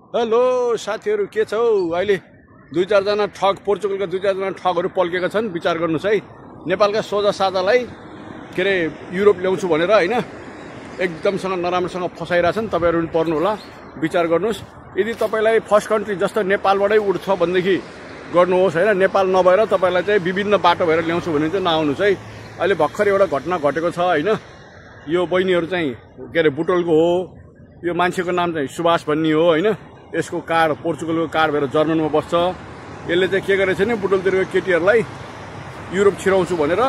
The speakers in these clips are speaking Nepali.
हेलो साथीहरु के छ हौ अहिले दुई चार जना ठग पोर्चुगलका दुई चार जना ठगहरु पल्केका छन् विचार गर्नुस् है नेपालका सोझा साझालाई के रे युरोप ल्याउँछु भनेर हैन एकदमसँग नराम्रोसँग फसाइराछन् तपाईहरु पनि पर्नु होला विचार गर्नुस् यदि तपाईलाई फर्स्ट कन्ट्री जस्तो नेपालबाटै उड्छ भनेदेखि गर्नुहोस् हैन नेपाल नभएर तपाईलाई चाहिँ विभिन्न बाटो भएर ल्याउँछु भने चाहिँ नआउनुस् है अहिले भर्खर एउटा घटना घटेको छ हैन यो बहिनीहरु चाहिँ के रे बुटोलको हो यो मान्छेको नाम चाहिँ सुभाष भन्ने हो हैन यसको कार्ड पोर्चुगलको कार्ड भएर जर्मनमा बस्छ यसले चाहिँ के गरेछ नि बुटोलतिरको केटीहरुलाई युरोप छिराउँछु भनेर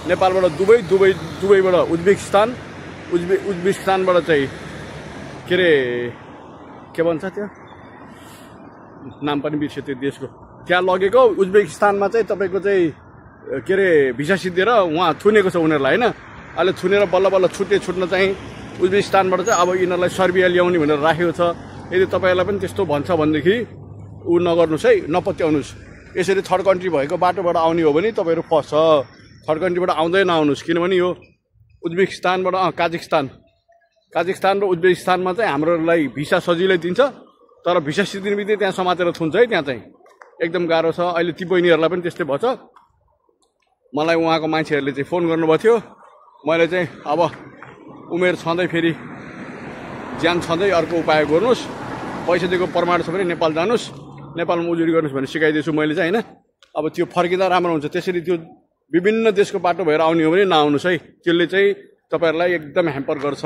नेपालबाट दुबईबाट उज्बेकिस्तानबाट चाहिँ के रे के भन्छ त्यो नाम पनि बिर्से त्यो देशको त्यहाँ लगेको उज्बेकिस्तानमा चाहिँ तपाईको चाहिँ के रे भिसा सिद्धेर उहाँ थुनेको छ उनीहरुलाई हैन अहिले थुनेर बल्ल बल्ल छुट्न चाहिँ उज्बेकिस्तानबाट चाहिँ अब यिनीहरुलाई सर्बिया ल्याउने भनेर राखेको छ यदि तपाईहरुलाई पनि त्यस्तो भन्छ भनेदेखि उ नगर्नुस् है नपत्याउनुस् यसरी थर्ड कन्ट्री भएको बाटोबाट आउने हो भने तपाईहरु फस्छ थर्ड कन्ट्रीबाट आउँदै नआउनुस् किनभने यो उज्बेकिस्तानबाट काजाखस्तान र उज्बेकिस्तानमा चाहिँ हाम्रोलाई भिसा सजिलै दिन्छ तर भिसा सिद्धिने बित्तिकै त्यहाँ समातेर थुन्छ है त्यहाँ चाहिँ एकदम गाह्रो छ अहिले ती बहिनीहरुलाई पनि त्यस्तै भछ मलाई उहाँको मान्छेहरुले चाहिँ फोन गर्नुभएको थियो मैले चाहिँ अब उमेर छँदै फेरि ज्यान छँदै अर्को उपाय गर्नुस् पैसा दिएको प्रमाण छ भने नेपाल जानुस् नेपालमा उजुरी गर्नुस् भने सिकाइदिन्छु मैले चाहिँ हैन अब त्यो फर्किँदा राम्रो हुन्छ त्यसरी त्यो विभिन्न देशको बाटो भएर आउने हो भने नआउनुस् है त्यसले चाहिँ तपाईहरुलाई एकदम ह्याम्पर गर्छ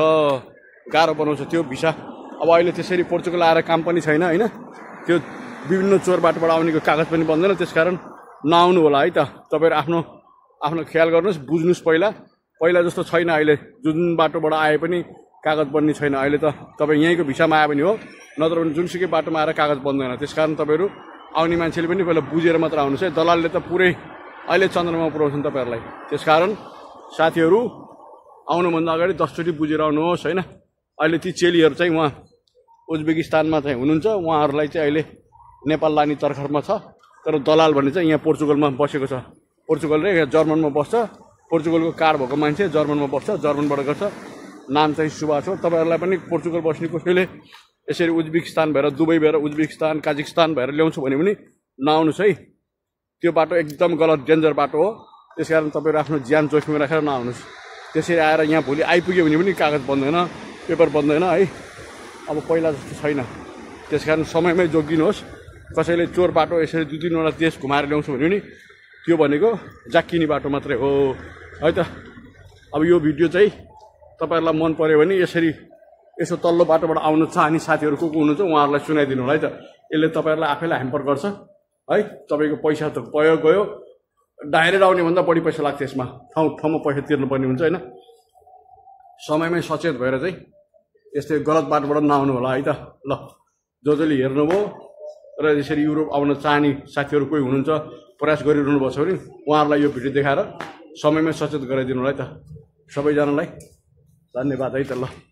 गाह्रो बनाउँछ त्यो भिसा अब अहिले त्यसरी पोर्चुगल आएर काम पनि छैन हैन त्यो विभिन्न चोर बाटोबाट आउनेको कागज पनि बन्दैन त्यसकारण नआउनु होला है त तपाईहरु आफ्नो ख्याल गर्नुस् बुझ्नुस् पहिला जस्तो छैन अहिले जुन बाटोबाट आए पनि कागज बन्ने छैन अहिले त तपाई यहीँको भिसामा आए पनि हो नत्र भने जुनसुकै बाटोमा आएर कागज बन्दैन त्यसकारण तपाईहरु आउने मान्छेले पनि पहिला बुझेर मात्र आउनुस् है दलालले त पुरै अहिले चन्द्रमा पुर्याउँछन् तपाईहरुलाई त्यसकारण साथीहरु आउनुभन्दा अगाडि 10 चोटी बुझेर आउनुहोस् हैन अहिले ती चेलीहरु चाहिँ उहाँ उज्बेकिस्तानमा चाहिँ हुनुहुन्छ उहाँहरुलाई चाहिँ अहिले नेपाल लाने तर्खरमा छ तर दलाल भन्ने चाहिँ यहाँ पोर्चुगलमा बसेको छ पोर्चुगल र यहाँ जर्मनमा बस्छ पोर्चुगलको कार्ड भएको मान्छे जर्मनमा बस्छ जर्मनबाट गर्छ नाम चाहिँ सुभाष हो तपाईहरुलाई पनि पोर्चुगल बस्ने कसैले यसरी उज्बेकिस्तान भएर दुबई भएर उज्बेकिस्तान काजाखस्तान भएर ल्याउँछु भने पनि नआउनुस् है त्यो बाटो एकदम गलत डेन्जर बाटो हो त्यसकारण तपाईहरु आफ्नो ज्यान जोखिममा राखेर नआउनुस् त्यसरी आएर यहाँ भोलि आइपुग्यो भने पनि कागज बन्दैन पेपर बन्दैन है अब पहिला जस्तो छैन त्यसकारण समयमै जोगिनुहोस् कसैले चोर बाटो यसरी दुई तीनवटा देश घुमाएर ल्याउँछु भने नि त्यो भनेको जाक्किने बाटो मात्रै हो है त अब यो भिडियो चाहिँ तपाईहरुलाई मन पर्यो भने यसो तल्लो बाटोबाट आउन चाहने साथीहरु को हुनुहुन्छ उहाँहरुलाई सुनाइदिनु होला है त यसले तपाईहरुलाई आफैलाई ह्याम्पर गर्छ है तपाईको पैसा त गयो डाइरेक्ट आउने भन्दा बढी पैसा लाग्छ यसमा ठाउँमा पैसा तिर्नुपर्ने हुन्छ हैन समयमै सचेत भएर चाहिँ यस्तै गलत बाटोबाट नआउनु होला है त ल जसले हेर्नुभयो र यसरी युरोप आउन चाहने साथीहरु कोही हुनुहुन्छ प्रयास गरिरहनु भएको छ भने उहाँहरुलाई यो भिडियो देखाएर समयमै सचेत गराइदिनु होला है त सबैजनालाई धन्यवाद है त ल